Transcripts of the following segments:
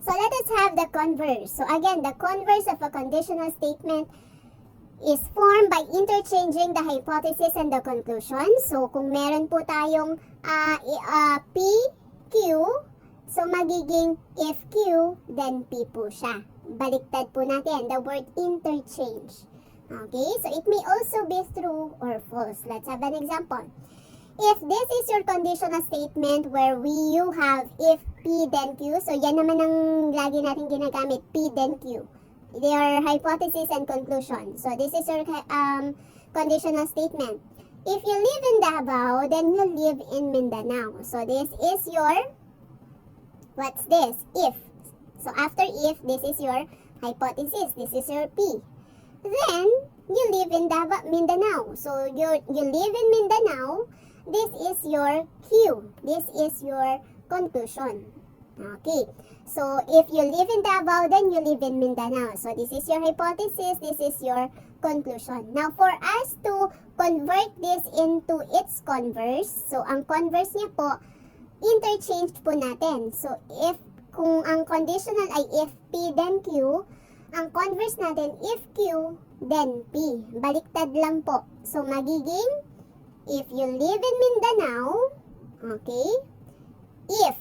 So let us have the converse. So again, the converse of a conditional statement is formed by interchanging the hypothesis and the conclusion. So kung meron po tayong P, Q, so magiging if Q, then P po siya. Baliktad po natin the word interchange. Okay, so it may also be true or false. Let's have an example. If this is your conditional statement where you have if P then Q, so yan naman ang lagi natin ginagamit, P then Q. They are hypothesis and conclusion. So this is your conditional statement. If you live in Davao, then you live in Mindanao. So this is your, what's this? If. So after if, this is your hypothesis. This is your P. Then, you live in Mindanao. So you live in Mindanao. This is your Q. This is your conclusion. Okay. So, if you live in Davao, then you live in Mindanao. So, this is your hypothesis. This is your conclusion. Now, for us to convert this into its converse, so, ang converse niya po, interchanged po natin. So, if, kung ang conditional ay if P then Q, ang converse natin, if Q, then P. Baliktad lang po. So, magiging, if you live in Mindanao, okay, if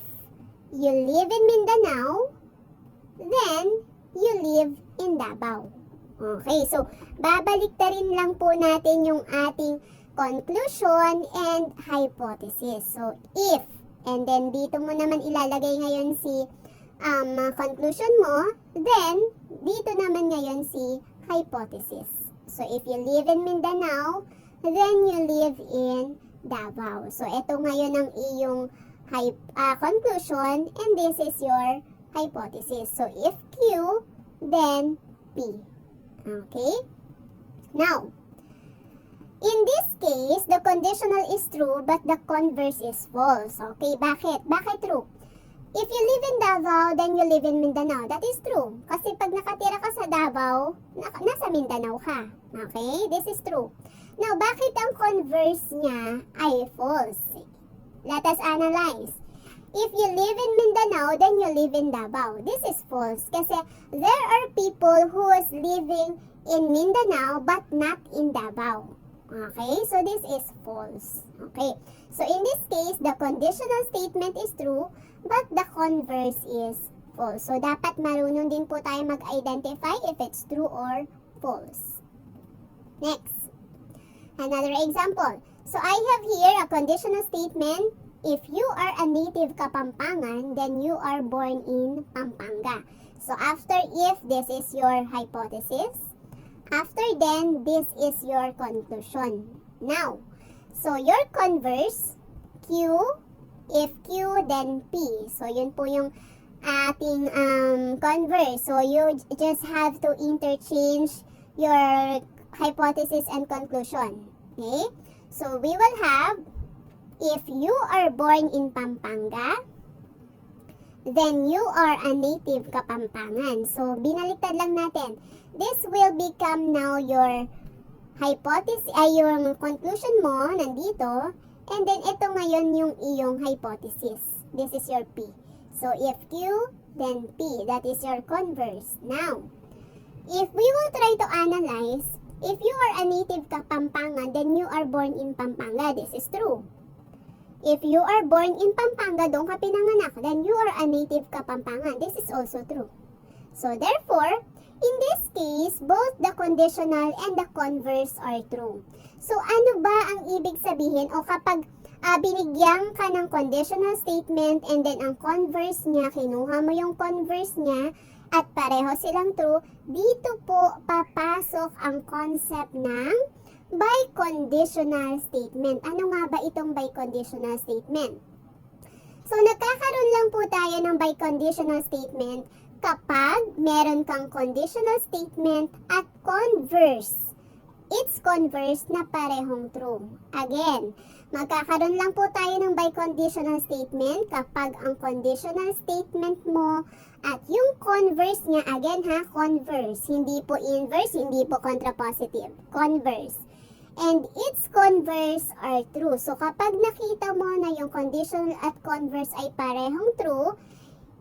you live in Mindanao, then you live in Davao. Okay, so babaliktarin lang po natin yung ating conclusion and hypothesis. So, if, and then dito mo naman ilalagay ngayon si conclusion mo, then dito naman ngayon si hypothesis. So, if you live in Mindanao, then you live in Davao. So, ito ngayon ang iyong conclusion, and this is your hypothesis. So, if Q, then P. Okay? Now, in this case, the conditional is true, but the converse is false. Okay, bakit? Bakit true? If you live in Davao, then you live in Mindanao. That is true. Kasi pag nakatira ka sa Davao, nasa Mindanao ka. Okay? This is true. Now, bakit ang converse niya ay false? Let us analyze. If you live in Mindanao, then you live in Davao. This is false. Kasi there are people who is living in Mindanao but not in Davao. Okay? So, this is false. Okay? So, in this case, the conditional statement is true, but the converse is false. So, dapat marunong din po tayo mag-identify if it's true or false. Next. Another example. So, I have here a conditional statement. If you are a native Kapampangan, then you are born in Pampanga. So, after if, this is your hypothesis. After then, this is your conclusion. Now, so your converse, Q, if Q, then P. So, yun po yung ating converse. So, you just have to interchange your hypothesis and conclusion. Okay? So, we will have, if you are born in Pampanga, then you are a native Kapampangan. So, binaliktad lang natin. This will become now your hypothesis, yung conclusion mo, nandito. And then, ito ngayon yung iyong hypothesis. This is your P. So, if Q, then P. That is your converse. Now, if we will try to analyze, if you are a native Kapampangan, then you are born in Pampanga. This is true. If you are born in Pampanga, doon ka pinanganak, then you are a native Kapampangan. This is also true. So, therefore, in this case, both the conditional and the converse are true. So, ano ba ang ibig sabihin? O kapag binigyan ka ng conditional statement and then ang converse niya, kinuha mo yung converse niya, at pareho silang true, dito po papasok ang concept ng biconditional statement. Ano nga ba itong biconditional statement? So, nagkakaroon lang po tayo ng biconditional statement kapag meron kang conditional statement at converse. It's converse na parehong true. Again, magkakaroon lang po tayo ng biconditional statement kapag ang conditional statement mo at yung converse niya, again ha, converse. Hindi po inverse, hindi po contrapositive. Converse. And its converse are true. So, kapag nakita mo na yung conditional at converse ay parehong true,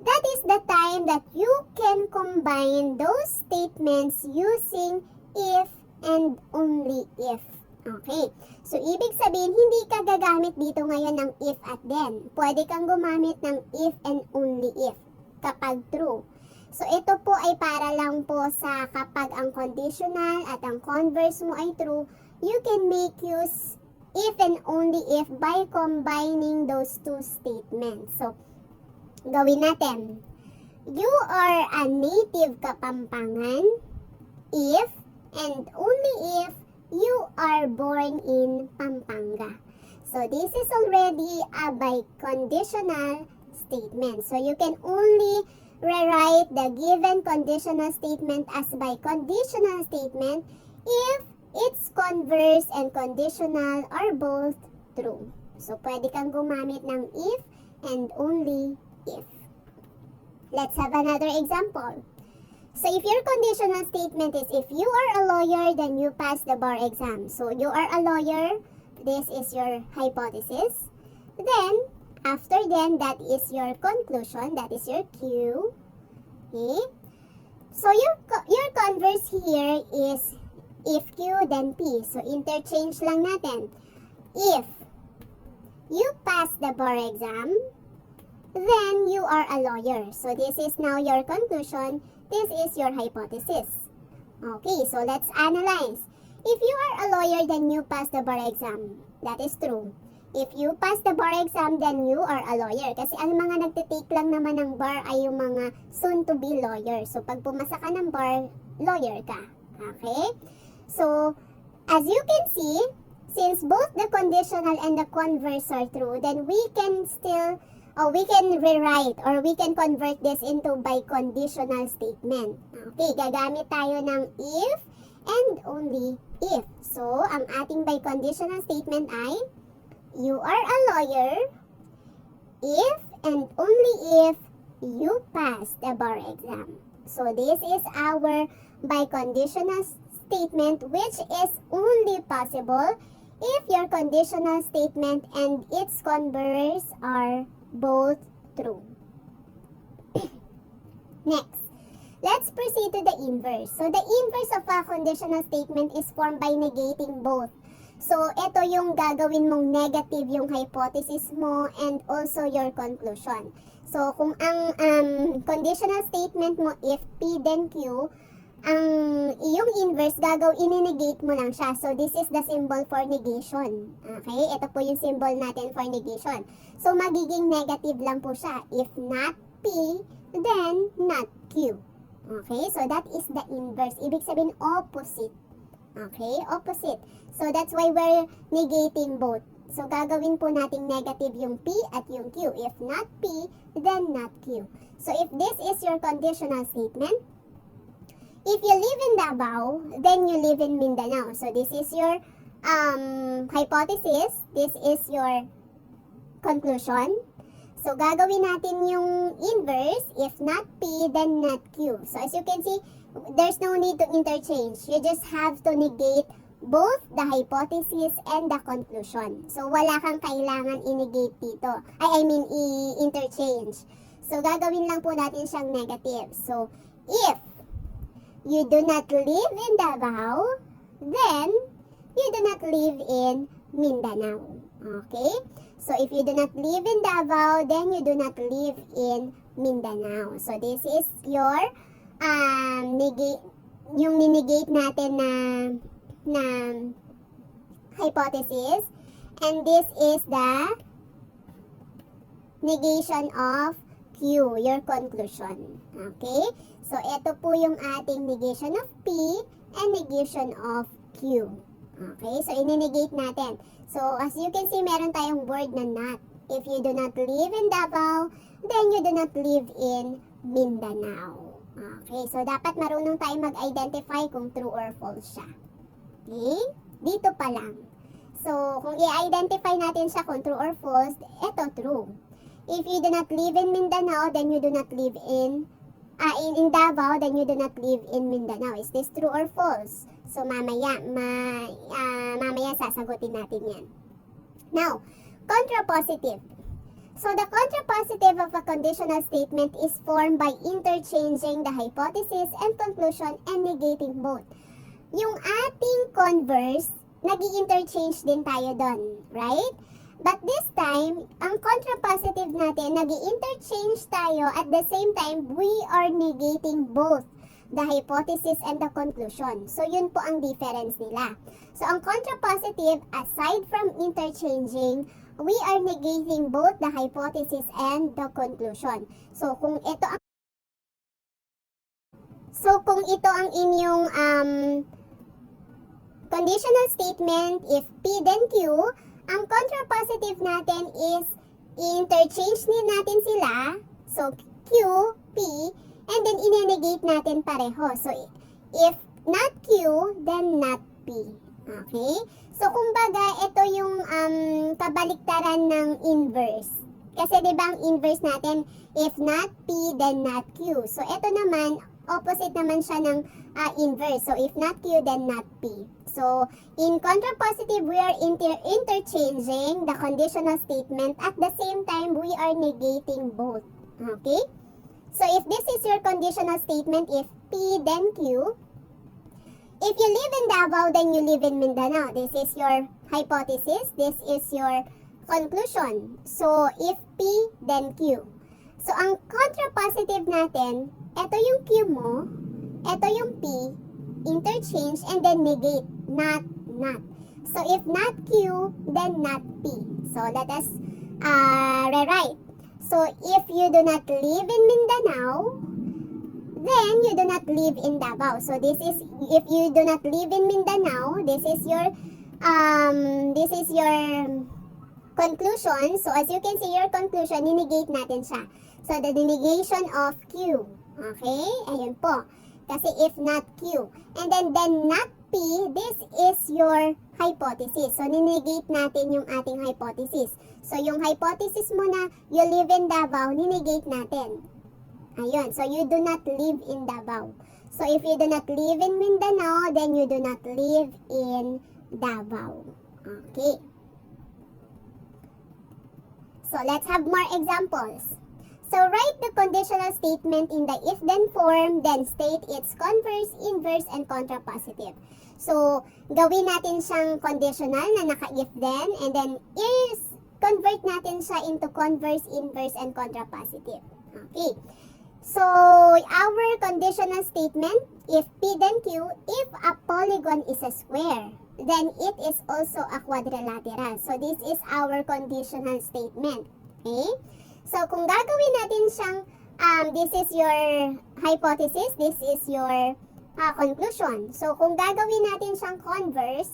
that is the time that you can combine those statements using if and only if. Okay. So, ibig sabihin, hindi ka gagamit dito ngayon ng if at then. Pwede kang gumamit ng if and only if kapag true. So, ito po ay para lang po sa kapag ang conditional at ang converse mo ay true, you can make use if and only if by combining those two statements. So, gawin natin. You are a native Kapampangan if and only if you are born in Pampanga. So, this is already a biconditional statement. So, you can only rewrite the given conditional statement as biconditional statement if its converse and conditional are both true. So, pwede kang gumamit ng if and only if. Let's have another example. So, if your conditional statement is if you are a lawyer, then you pass the bar exam. So, you are a lawyer. This is your hypothesis. Then, after then, that is your conclusion. That is your Q. Okay? So, your converse here is if Q, then P. So, interchange lang natin. If you pass the bar exam, then you are a lawyer. So, this is now your conclusion. This is your hypothesis. Okay, so let's analyze. If you are a lawyer, then you pass the bar exam. That is true. If you pass the bar exam, then you are a lawyer. Kasi ang mga nagtitake lang naman ng bar ay yung mga soon-to-be lawyers. So, pag pumasa ka ng bar, lawyer ka. Okay? So, as you can see, since both the conditional and the converse are true, then we can rewrite or we can convert this into biconditional statement. Okay, gagamit tayo ng if and only if. So, ang ating biconditional statement ay you are a lawyer if and only if you pass the bar exam. So, this is our biconditional statement which is only possible if your conditional statement and its converse are both true. Next, let's proceed to the inverse. So, the inverse of a conditional statement is formed by negating both. So, ito yung gagawin mong negative yung hypothesis mo and also your conclusion. So, kung ang conditional statement mo, if P then Q, ang iyong inverse i-negate mo lang siya. So, this is the symbol for negation. Okay? Ito po yung symbol natin for negation. So, magiging negative lang po siya. If not P, then not Q. Okay? So, that is the inverse. Ibig sabihin, opposite. Okay? Opposite. So, that's why we're negating both. So, gagawin po nating negative yung P at yung Q. If not P, then not Q. So, if this is your conditional statement, if you live in Davao, then you live in Mindanao. So, this is your hypothesis. This is your conclusion. So, gagawin natin yung inverse. If not P, then not Q. So, as you can see, there's no need to interchange. You just have to negate both the hypothesis and the conclusion. So, wala kang kailangan i-negate dito. I-interchange. So, gagawin lang po natin siyang negative. So, if you do not live in Davao, then you do not live in Mindanao. Okay? So, if you do not live in Davao, then you do not live in Mindanao. So, this is your yung ninegate natin na hypothesis. And this is the negation of Q, your conclusion. Okay? So, ito po yung ating negation of P and negation of Q. Okay? So, ininegate natin. So, as you can see, meron tayong word na not. If you do not live in Davao, then you do not live in Mindanao. Okay? So, dapat marunong tayo mag-identify kung true or false siya. Okay? Dito pa lang. So, kung i-identify natin siya kung true or false, ito true. If you do not live in Mindanao, then you do not live in Davao, then you do not live in Mindanao. Is this true or false? So, mamaya sasagutin natin yan. Now, contrapositive. So the contrapositive of a conditional statement is formed by interchanging the hypothesis and conclusion and negating both. Yung ating converse, nag-i-interchange din tayo doon, right? But this time, ang contrapositive natin, nag-i-interchange tayo at the same time, we are negating both the hypothesis and the conclusion. So, yun po ang difference nila. So, ang contrapositive, aside from interchanging, we are negating both the hypothesis and the conclusion. So, kung ito ang inyong conditional statement, if P then Q, ang contrapositive natin is interchange natin sila. So, Q, P, and then inenegate natin pareho. So, if not Q, then not P. Okay? So, kumbaga, ito yung kabaliktaran ng inverse. Kasi, di ba, ang inverse natin, if not P, then not Q. So, ito naman, opposite naman siya ng inverse. So, if not Q, then not P. So, in contrapositive, we are interchanging the conditional statement. At the same time, we are negating both. Okay? So, if this is your conditional statement, if P, then Q, if you live in Davao, then you live in Mindanao. This is your hypothesis. This is your conclusion. So, if P, then Q. So, ang contrapositive natin, ito yung Q mo, ito yung P, interchange, and then negate, not. So, if not Q, then not P. So, let us rewrite. So, if you do not live in Mindanao, then you do not live in Davao. So, this is, if you do not live in Mindanao, this is your conclusion. So, as you can see, your conclusion, ninegate natin siya. So, the negation of Q. Okay? Ayun po. Kasi if not Q. And then not P, this is your hypothesis. So, ninegate natin yung ating hypothesis. So, yung hypothesis mo na you live in Davao, ninegate natin. Ayun. So, you do not live in Davao. So, if you do not live in Mindanao, then you do not live in Davao. Okay. So, let's have more examples. So, write the conditional statement in the if-then form, then state its converse, inverse, and contrapositive. So, gawin natin siyang conditional na naka-if-then, and then convert natin siya into converse, inverse, and contrapositive. Okay. So, our conditional statement, if P then Q, if a polygon is a square, then it is also a quadrilateral. So, this is our conditional statement. Okay? So, kung gagawin natin siyang, this is your hypothesis, this is your conclusion. So, kung gagawin natin siyang converse,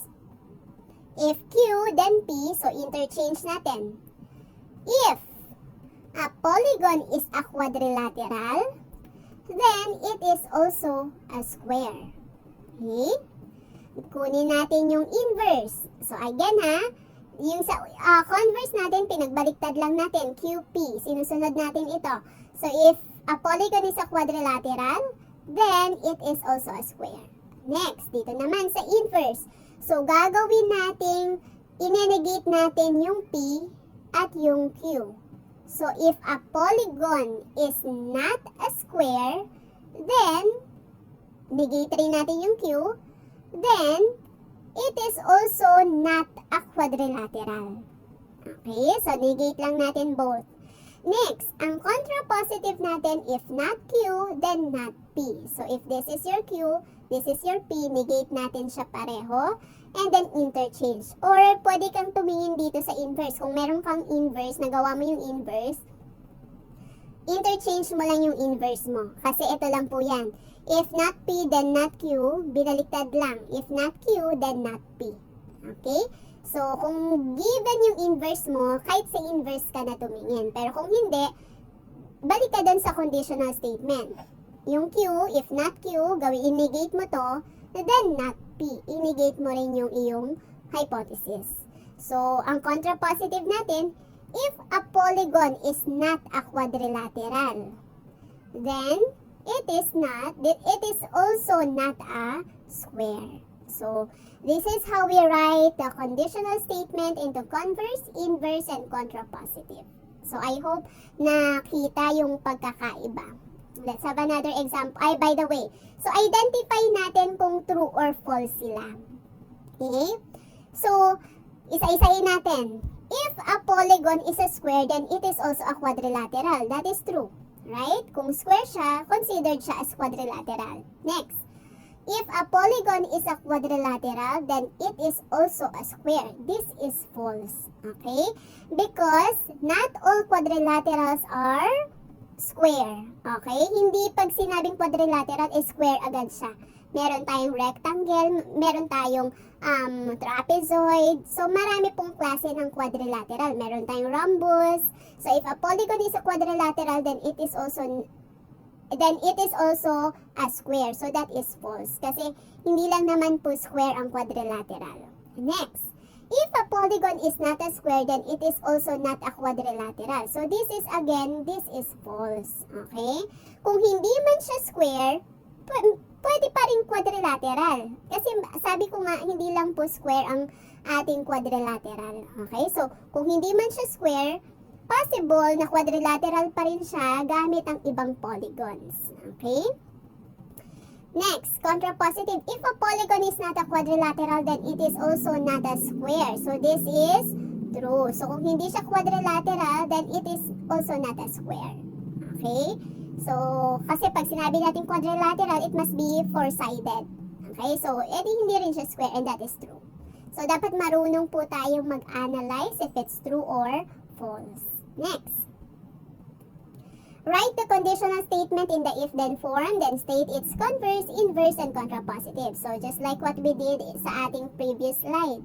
if Q, then P, so interchange natin. If a polygon is a quadrilateral, then it is also a square. Okay? Kunin natin yung inverse. So, again yung sa converse natin, pinagbaliktad lang natin, QP. Sinusunod natin ito. So, if a polygon is a quadrilateral, then it is also a square. Next, dito naman sa inverse. So, gagawin natin, inenegate natin yung P at yung Q. So, if a polygon is not a square, then, negate rin natin yung Q, then, it is also not a quadrilateral. Okay, so negate lang natin both. Next, ang contrapositive natin, if not Q, then not P. So, if this is your Q, this is your P, negate natin siya pareho, and then interchange. Or, pwede kang tumingin dito sa inverse. Kung meron kang inverse, nagawa mo yung inverse, interchange mo lang yung inverse mo. Kasi ito lang po yan. If not P, then not Q, binaliktad lang. If not Q, then not P. Okay? So, kung given yung inverse mo, kahit sa inverse ka na tumingin. Pero kung hindi, balik ka dun sa conditional statement. Yung Q, if not Q, i-negate mo to, then not P. I-negate mo rin yung iyong hypothesis. So, ang contrapositive natin, if a polygon is not a quadrilateral, then it is also not a square. So, this is how we write the conditional statement into converse, inverse, and contrapositive. So, I hope nakita yung pagkakaiba. Let's have another example. Ay, by the way, so identify natin kung true or false sila. Okay? So, isa-isahin natin. If a polygon is a square, then it is also a quadrilateral. That is true. Right? Kung square siya, considered siya as quadrilateral. Next. If a polygon is a quadrilateral, then it is also a square. This is false. Okay? Because not all quadrilaterals are square. Okay? Hindi pag sinabing quadrilateral, square agad siya. Meron tayong rectangle, meron tayong trapezoid. So, marami pong klase ng quadrilateral. Meron tayong rhombus. So, if a polygon is a quadrilateral, then it is also a square. So, that is false. Kasi, hindi lang naman po square ang quadrilateral. Next, if a polygon is not a square, then it is also not a quadrilateral. So, this is false. Okay? Kung hindi man siya square, pwede pa rin quadrilateral. Kasi, sabi ko nga, hindi lang po square ang ating quadrilateral. Okay? So, kung hindi man siya square, possible na quadrilateral pa rin siya gamit ang ibang polygons. Okay? Next, contrapositive. If a polygon is not a quadrilateral, then it is also not a square. So, this is true. So, kung hindi siya quadrilateral, then it is also not a square. Okay? So, kasi pag sinabi natin quadrilateral, it must be four-sided. Okay? So, hindi rin siya square, and that is true. So, dapat marunong po tayong mag-analyze if it's true or false. Next. Write the conditional statement in the if-then form, then state its converse, inverse, and contrapositive. So, just like what we did sa ating previous slide.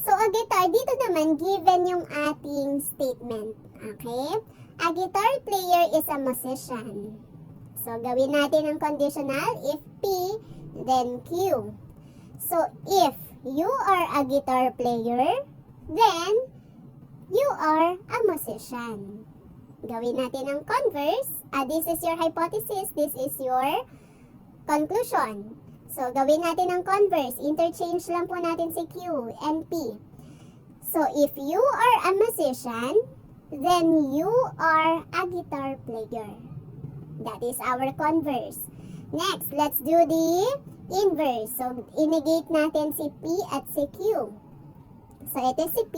So, a guitar, dito naman, given yung ating statement. Okay? A guitar player is a musician. So, gawin natin ang conditional. If P, then Q. So, if you are a guitar player, then you are a musician. Gawin natin ang converse. This is your hypothesis. This is your conclusion. So, gawin natin ang converse. Interchange lang po natin si Q and P. So, if you are a musician, then you are a guitar player. That is our converse. Next, let's do the inverse. So, inegate natin si P at si Q. So, ito si P,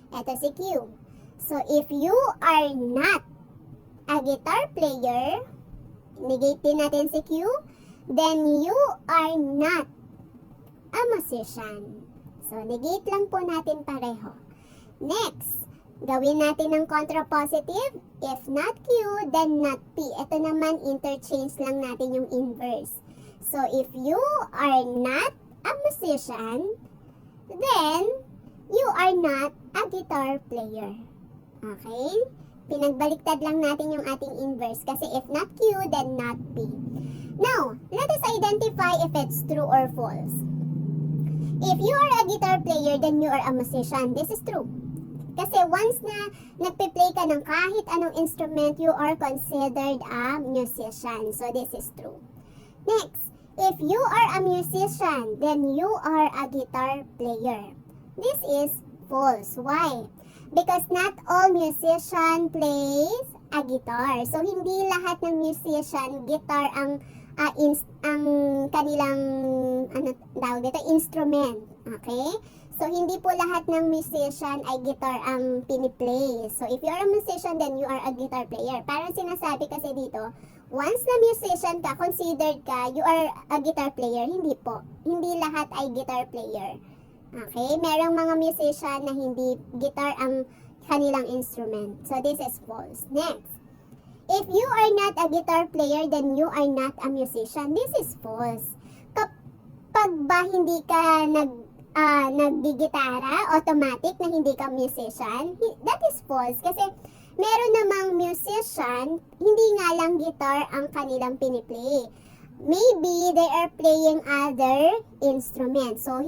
ito si Q. So, if you are not a guitar player, negate din natin si Q, then you are not a musician. So, negate lang po natin pareho. Next, gawin natin ng contrapositive. If not Q, then not P. Ito naman, interchange lang natin yung inverse. So, if you are not a musician, then you are not a guitar player. Okay? Pinagbaliktad lang natin yung ating inverse kasi if not Q, then not P. Now, let us identify if it's true or false. If you are a guitar player, then you are a musician. This is true. Kasi once na nagpe-play ka ng kahit anong instrument, you are considered a musician. So, this is true. Next, if you are a musician, then you are a guitar player. This is false. Why? Because not all musician plays a guitar. So, hindi lahat ng musician, guitar ang kanilang instrument. Okay? So, hindi po lahat ng musician ay guitar ang piniplay. So, if you are a musician, then you are a guitar player. Parang sinasabi kasi dito, once na musician ka, considered ka, you are a guitar player. Hindi po. Hindi lahat ay guitar player. Okay? Merong mga musician na hindi guitar ang kanilang instrument. So, this is false. Next. If you are not a guitar player, then you are not a musician. This is false. Kapag ba hindi ka nagdigitara, automatic na hindi ka musician, that is false. Kasi meron namang musician, hindi nga lang guitar ang kanilang piniplay. Maybe they are playing other instruments. So,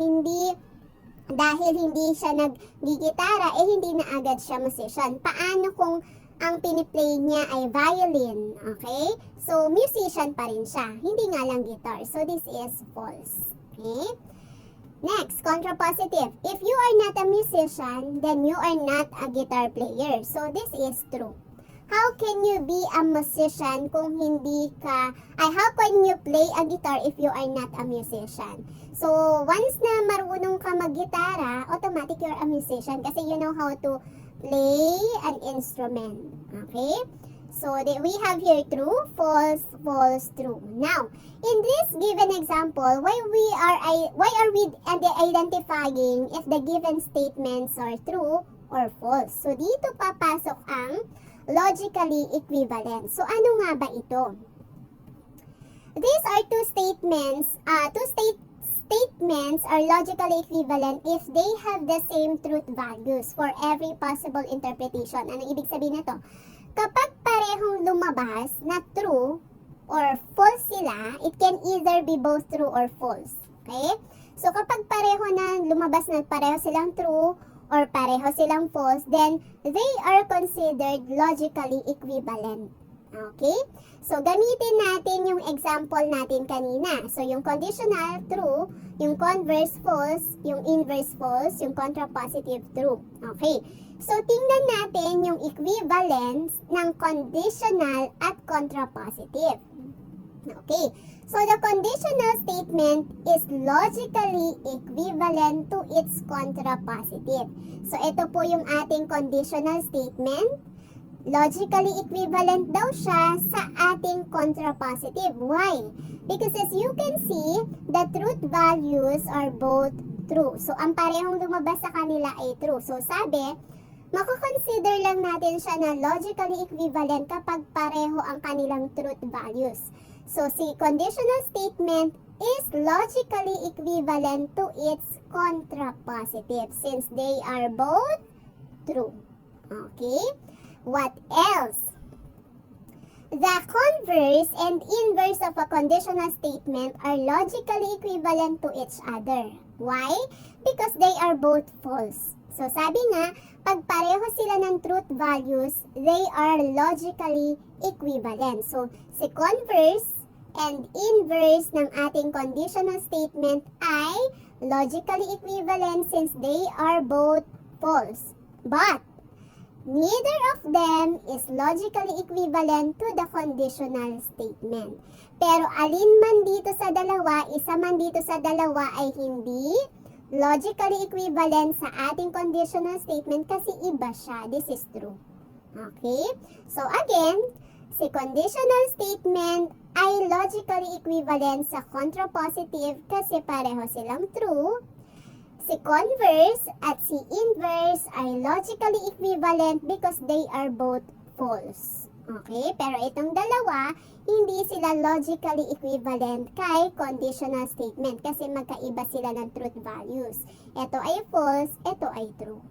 dahil hindi siya naggigitara, hindi na agad siya musician. Paano kung ang piniplay niya ay violin? Okay? So, musician pa rin siya. Hindi nga lang guitar. So, this is false. Okay? Next, contrapositive. If you are not a musician, then you are not a guitar player. So, this is true. How can you be a musician kung how can you play a guitar if you are not a musician? So, once na marunong ka mag-gitara, automatic you're a musician kasi you know how to play an instrument. Okay? So, we have here true, false, false, true. Now, in this given example, why are we identifying if the given statements are true or false? So, dito papasok ang logically equivalent. So, ano nga ba ito? These are two statements. Statements are logically equivalent if they have the same truth values for every possible interpretation. Ano ibig sabihin nito? Kapag parehong lumabas na true or false sila, it can either be both true or false. Okay? So, kapag pareho na lumabas na pareho silang true or pareho silang false, then they are considered logically equivalent. Okay? So, gamitin natin yung example natin kanina. So, yung conditional true, yung converse false, yung inverse false, yung contrapositive true. Okay? So, tingnan natin yung equivalence ng conditional at contrapositive. Okay. So, the conditional statement is logically equivalent to its contrapositive. So, ito po yung ating conditional statement. Logically equivalent daw siya sa ating contrapositive. Why? Because as you can see, the truth values are both true. So, ang parehong lumabas sa kanila ay true. So, sabi, mako-consider lang natin siya na logically equivalent kapag pareho ang kanilang truth values. So, si conditional statement is logically equivalent to its contrapositive since they are both true. Okay? What else? The converse and inverse of a conditional statement are logically equivalent to each other. Why? Because they are both false. So, sabi nga, pag pareho sila ng truth values, they are logically equivalent. So, si converse and inverse ng ating conditional statement ay logically equivalent since they are both false. But, neither of them is logically equivalent to the conditional statement. Pero alin man dito sa dalawa, isa man dito sa dalawa ay hindi logically equivalent sa ating conditional statement kasi iba siya. This is true. Okay? So again, si conditional statement ay logically equivalent sa contrapositive kasi pareho silang true. Si converse at si inverse ay logically equivalent because they are both false. Okay? Pero itong dalawa, hindi sila logically equivalent kay conditional statement kasi magkaiba sila ng truth values. Ito ay false, ito ay true.